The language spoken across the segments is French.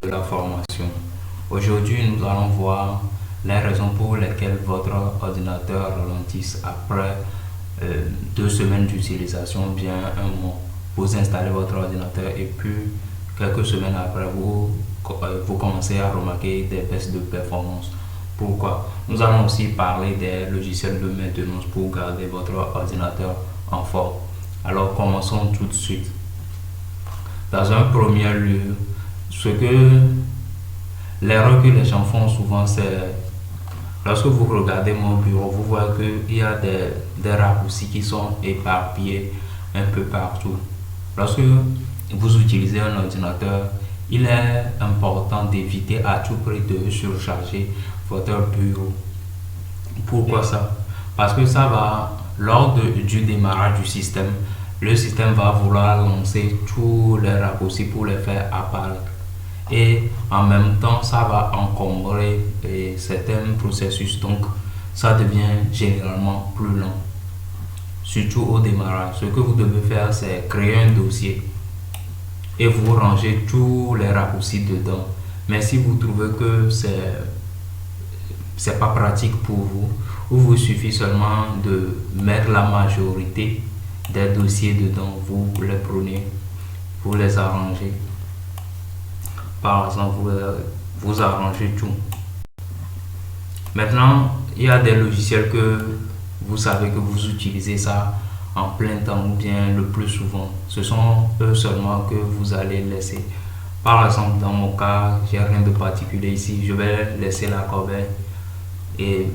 de la formation. Aujourd'hui, nous allons voir les raisons pour lesquelles votre ordinateur ralentisse après 2 semaines d'utilisation, bien un mois. Vous installez votre ordinateur et puis quelques semaines après, vous commencez à remarquer des baisses de performance. Pourquoi? Nous allons aussi parler des logiciels de maintenance pour garder votre ordinateur en forme. Alors commençons tout de suite. Dans un premier lieu, l'erreur que les gens font souvent, c'est lorsque vous regardez mon bureau, vous voyez qu'il y a des raccourcis qui sont éparpillés un peu partout. Lorsque vous utilisez un ordinateur, il est important d'éviter à tout prix de surcharger votre bureau. Pourquoi ça? Parce que lors du démarrage du système, le système va vouloir lancer tous les raccourcis pour les faire apparaître. Et en même temps, ça va encombrer certains processus. Donc, ça devient généralement plus lent. Surtout au démarrage. Ce que vous devez faire, c'est créer un dossier et vous rangez tous les raccourcis dedans. Mais si vous trouvez que c'est pas pratique pour vous, il vous suffit seulement de mettre la majorité des dossiers dedans. Vous les prenez, vous les arrangez. Par exemple, vous arrangez tout. Maintenant, il y a des logiciels que vous savez que vous utilisez ça en plein temps ou bien le plus souvent. Ce sont eux seulement que vous allez laisser. Par exemple, dans mon cas, j'ai rien de particulier ici. Je vais laisser la corbeille et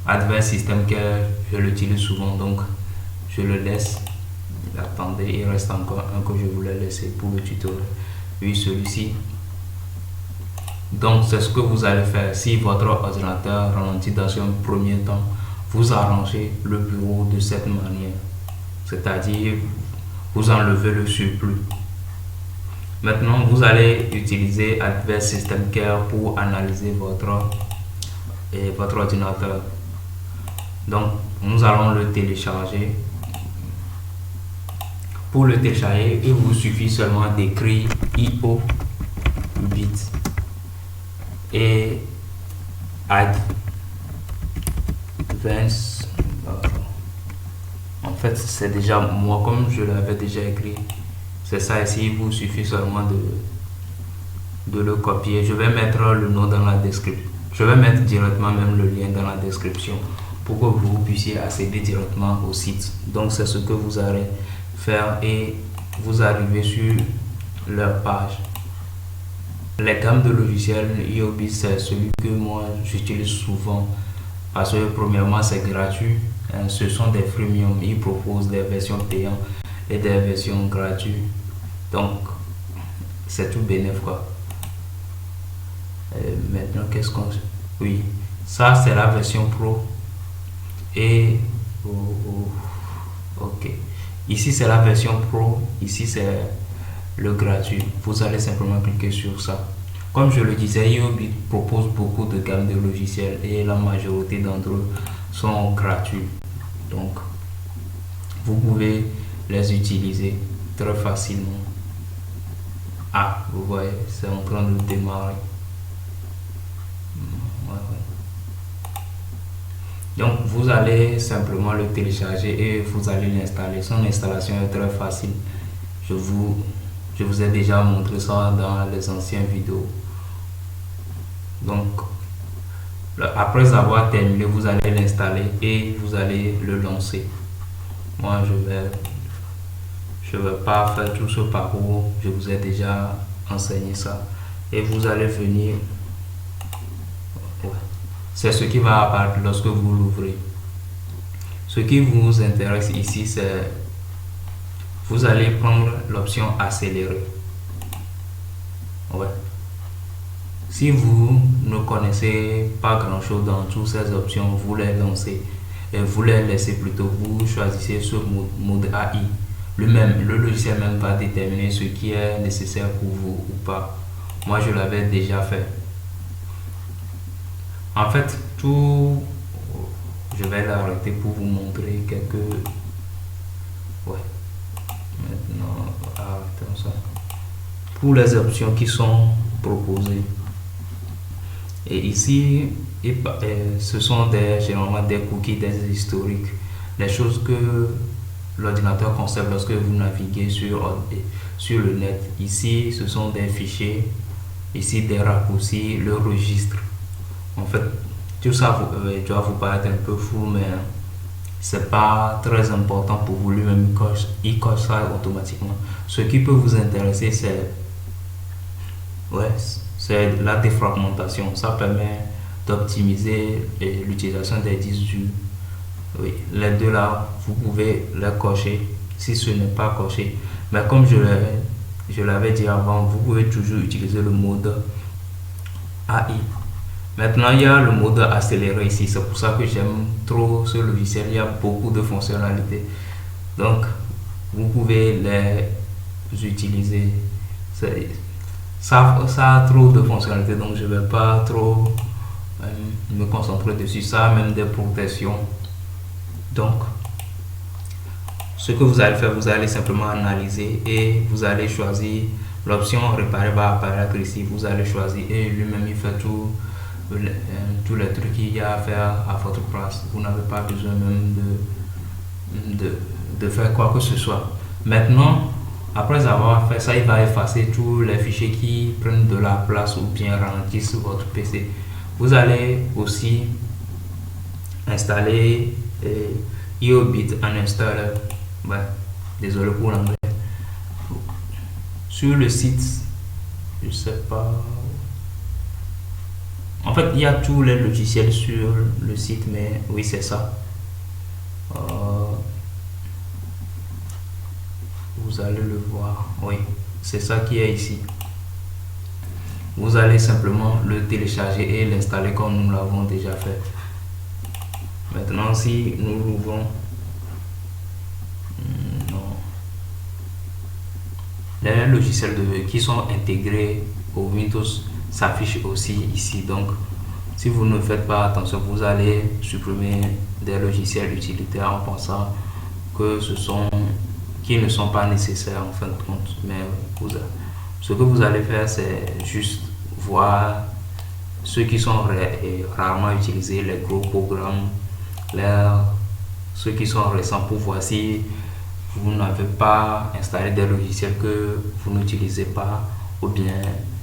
Advanced System Care, je l'utilise souvent, donc je le laisse. Attendez, il reste encore un que je voulais laisser pour le tutoriel. Oui, celui-ci. Donc, c'est ce que vous allez faire. Si votre ordinateur ralentit dans un premier temps, vous arrangez le bureau de cette manière. C'est-à-dire, vous enlevez le surplus. Maintenant, vous allez utiliser Advanced System Care pour analyser votre ordinateur. Donc, nous allons le télécharger. Pour le télécharger, il vous suffit seulement d'écrire IO bit et Advanced. En fait, c'est déjà moi, comme je l'avais déjà écrit. C'est ça ici, il vous suffit seulement de le copier. Je vais mettre le nom dans la description. Je vais mettre directement même le lien dans la description pour que vous puissiez accéder directement au site. Donc, c'est ce que vous allez faire et vous arrivez sur leur page. Les gammes de logiciels IOBIT, c'est celui que moi j'utilise souvent parce que premièrement c'est gratuit. Ce sont des freemium, ils proposent des versions payantes et des versions gratuites. Donc c'est tout bénéf quoi. Maintenant qu'est-ce qu'on... Oui, ça c'est la version pro et... ok. Ici c'est la version pro, ici c'est le gratuit. Vous allez simplement cliquer sur ça. Comme je le disais, IOBIT propose beaucoup de gammes de logiciels et la majorité d'entre eux sont gratuits. Donc, vous pouvez les utiliser très facilement. Ah, vous voyez, c'est en train de démarrer. Donc, vous allez simplement le télécharger et vous allez l'installer. Son installation est très facile. Je vous ai déjà montré ça dans les anciennes vidéos. Donc, après avoir terminé, vous allez l'installer et vous allez le lancer. Moi, je vais pas faire tout ce parcours. Je vous ai déjà enseigné ça. Et vous allez venir. C'est ce qui va apparaître lorsque vous l'ouvrez. Ce qui vous intéresse ici, c'est vous allez prendre l'option accélérer. Ouais. Si vous ne connaissez pas grand chose dans toutes ces options, vous les lancez et vous les laissez plutôt. Vous choisissez ce mode AI. Le logiciel même va déterminer ce qui est nécessaire pour vous ou pas. Moi, je l'avais déjà fait. En fait, je vais l'arrêter pour vous montrer quelques... Ouais. Maintenant, arrêtons ça. Pour les options qui sont proposé. Et ici, ce sont généralement des cookies, des historiques, des choses que l'ordinateur conserve lorsque vous naviguez sur le net. Ici, ce sont des fichiers, ici des raccourcis, le registre. En fait, tout ça doit vous paraître un peu fou, mais c'est pas très important pour vous. Lui-même, il coche ça automatiquement. Ce qui peut vous intéresser, c'est la défragmentation. Ça permet d'optimiser l'utilisation des disques durs. Oui, les deux là, vous pouvez les cocher si ce n'est pas coché. Mais comme je l'avais dit avant, vous pouvez toujours utiliser le mode AI. Maintenant, il y a le mode accéléré ici. C'est pour ça que j'aime trop ce logiciel. Il y a beaucoup de fonctionnalités. Donc, vous pouvez les utiliser. Ça a trop de fonctionnalités, donc je ne vais pas trop me concentrer dessus. Ça a même des protections. Donc, ce que vous allez faire, vous allez simplement analyser et vous allez choisir l'option réparer va apparaître ici. Vous allez choisir et lui-même il fait tous les trucs qu'il y a à faire à votre place. Vous n'avez pas besoin même de faire quoi que ce soit. Maintenant, après avoir fait ça, il va effacer tous les fichiers qui prennent de la place ou bien ralentissent votre PC. Vous allez aussi installer EOBit Uninstaller. Ouais, désolé pour l'anglais. Sur le site, je sais pas. En fait, il y a tous les logiciels sur le site, mais oui, c'est ça. Vous allez le voir. Oui, c'est ça qui est ici. Vous allez simplement le télécharger et l'installer comme nous l'avons déjà fait. Maintenant, si nous l'ouvrons, les logiciels qui sont intégrés au Windows s'affichent aussi ici. Donc, si vous ne faites pas attention, vous allez supprimer des logiciels utilitaires en pensant que qui ne sont pas nécessaires en fin de compte. Mais ce que vous allez faire, c'est juste voir ceux qui sont rarement utilisés, les gros programmes, ceux qui sont récents pour voir si vous n'avez pas installé des logiciels que vous n'utilisez pas ou bien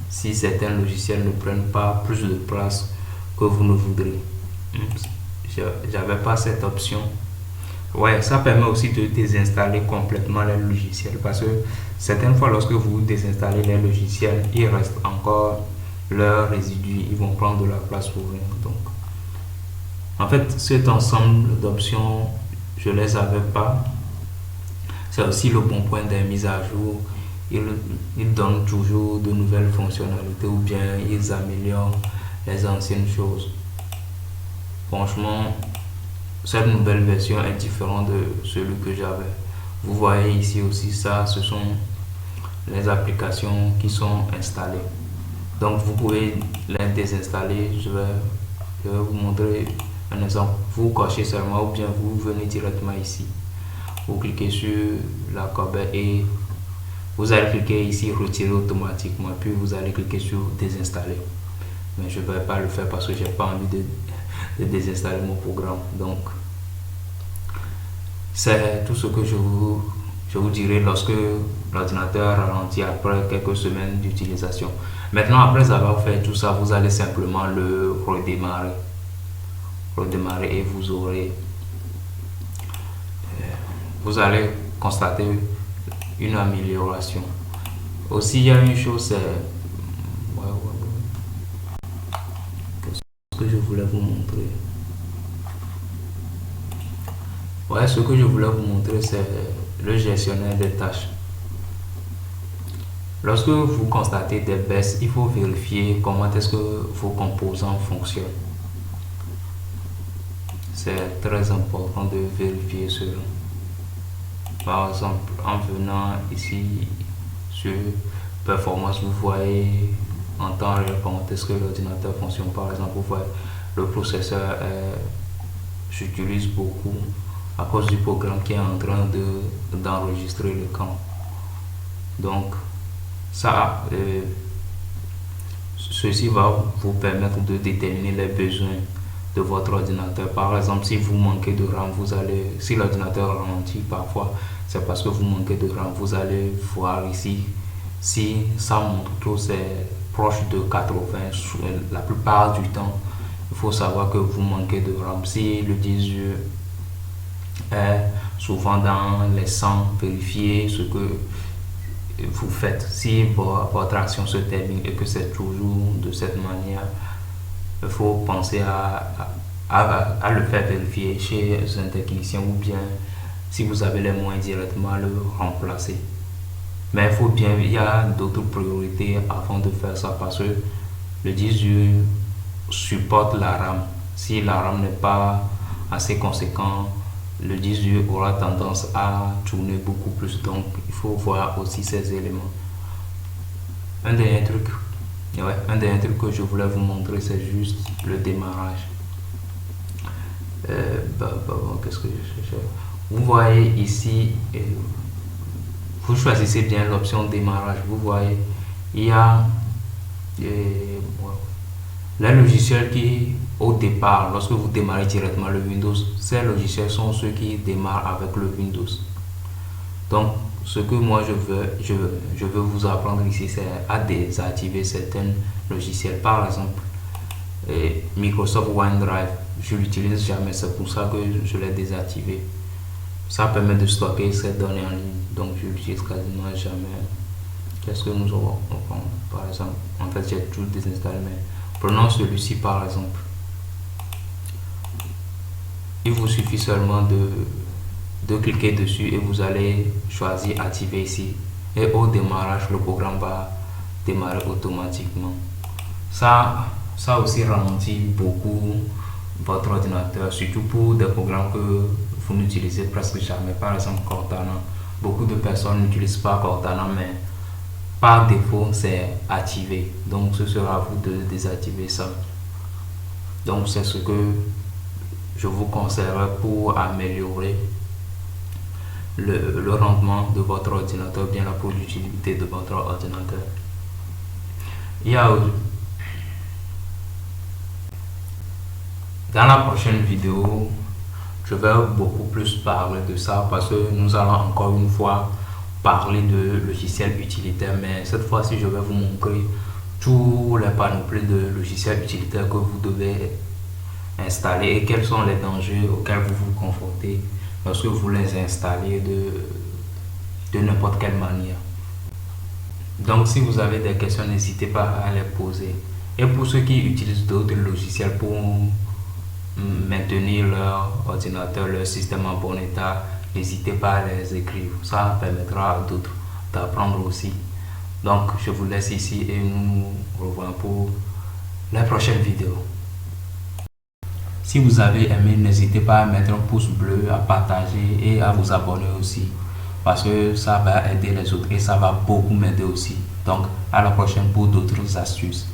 si certains logiciels ne prennent pas plus de place que vous ne voudrez. J'avais pas cette option. Ouais, ça permet aussi de désinstaller complètement les logiciels parce que certaines fois lorsque vous désinstallez les logiciels, il reste encore leurs résidus, ils vont prendre de la place pour rien. Donc, en fait, cet ensemble d'options, je les avais pas. C'est aussi le bon point des mises à jour. Ils donnent toujours de nouvelles fonctionnalités ou bien ils améliorent les anciennes choses. Franchement, cette nouvelle version est différente de celui que j'avais. Vous voyez ici aussi ça, ce sont les applications qui sont installées. Donc vous pouvez les désinstaller. Je vais vous montrer un exemple. Vous cochez seulement ou bien vous venez directement ici. Vous cliquez sur la corbeille et vous allez cliquer ici retirer automatiquement, puis vous allez cliquer sur désinstaller. Mais je ne vais pas le faire parce que j'ai pas envie de désinstaller mon programme. Donc c'est tout ce que je vous dirai lorsque l'ordinateur ralentit après quelques semaines d'utilisation. Maintenant, après avoir fait tout ça, vous allez simplement le redémarrer et vous allez constater une amélioration. Aussi, il y a une chose, c'est ce que je voulais vous montrer. Ouais, ce que je voulais vous montrer, c'est le gestionnaire des tâches. Lorsque vous constatez des baisses, il faut vérifier comment est-ce que vos composants fonctionnent. C'est très important de vérifier cela. Par exemple, en venant ici sur performance, vous voyez en temps réel comment est-ce que l'ordinateur fonctionne. Par exemple, vous voyez le processeur j'utilise beaucoup à cause du programme qui est en train d'enregistrer l'écran. Donc ça ceci va vous permettre de déterminer les besoins de votre ordinateur. Par exemple, si vous manquez de RAM, si l'ordinateur ralentit parfois, c'est parce que vous manquez de RAM. Vous allez voir ici, si ça montre que c'est proche de 80, la plupart du temps, il faut savoir que vous manquez de RAM. Si le disque est souvent dans les 100, vérifiez ce que vous faites. Si votre action se termine et que c'est toujours de cette manière, il faut penser à le faire vérifier chez un technicien, ou bien si vous avez les moyens directement le remplacer. Mais il y a d'autres priorités avant de faire ça, parce que le disque dur supporte la RAM. Si la RAM n'est pas assez conséquent, le disque dur aura tendance à tourner beaucoup plus. Donc il faut voir aussi ces éléments. Un dernier truc que je voulais vous montrer, c'est juste le démarrage. Qu'est-ce que je cherche? Vous voyez ici, vous choisissez bien l'option démarrage. Vous voyez, il y a les logiciels qui, au départ, lorsque vous démarrez directement le Windows, ces logiciels sont ceux qui démarrent avec le Windows. Donc, ce que moi je veux vous apprendre ici, c'est à désactiver certains logiciels. Par exemple, Microsoft OneDrive, je l'utilise jamais, c'est pour ça que je l'ai désactivé. Ça permet de stocker ces données en ligne, donc je l'utilise quasiment jamais. Qu'est-ce que nous aurons? Par exemple, en fait, j'ai tout désinstallé, mais prenons celui-ci par exemple. Il vous suffit seulement de cliquer dessus et vous allez choisir activer ici, et au démarrage le programme va démarrer automatiquement. Ça aussi ralentit beaucoup votre ordinateur, surtout pour des programmes que vous n'utilisez presque jamais. Par exemple, Cortana, beaucoup de personnes n'utilisent pas Cortana, mais par défaut c'est activé, donc ce sera à vous de désactiver ça. Donc c'est ce que je vous conseillerais pour améliorer le rendement de votre ordinateur, bien la productivité de votre ordinateur. Dans la prochaine vidéo, je vais beaucoup plus parler de ça, parce que nous allons encore une fois parler de logiciels utilitaires, mais cette fois-ci je vais vous montrer tous les panoplies de logiciels utilitaires que vous devez installer et quels sont les dangers auxquels vous vous confrontez lorsque vous les installez de n'importe quelle manière. Donc si vous avez des questions, n'hésitez pas à les poser. Et pour ceux qui utilisent d'autres logiciels pour maintenir leur ordinateur, leur système en bon état, n'hésitez pas à les écrire. Ça permettra à d'autres d'apprendre aussi. Donc je vous laisse ici et nous revoyons pour la prochaine vidéo. Si vous avez aimé, n'hésitez pas à mettre un pouce bleu, à partager et à vous abonner aussi, parce que ça va aider les autres et ça va beaucoup m'aider aussi. Donc à la prochaine pour d'autres astuces.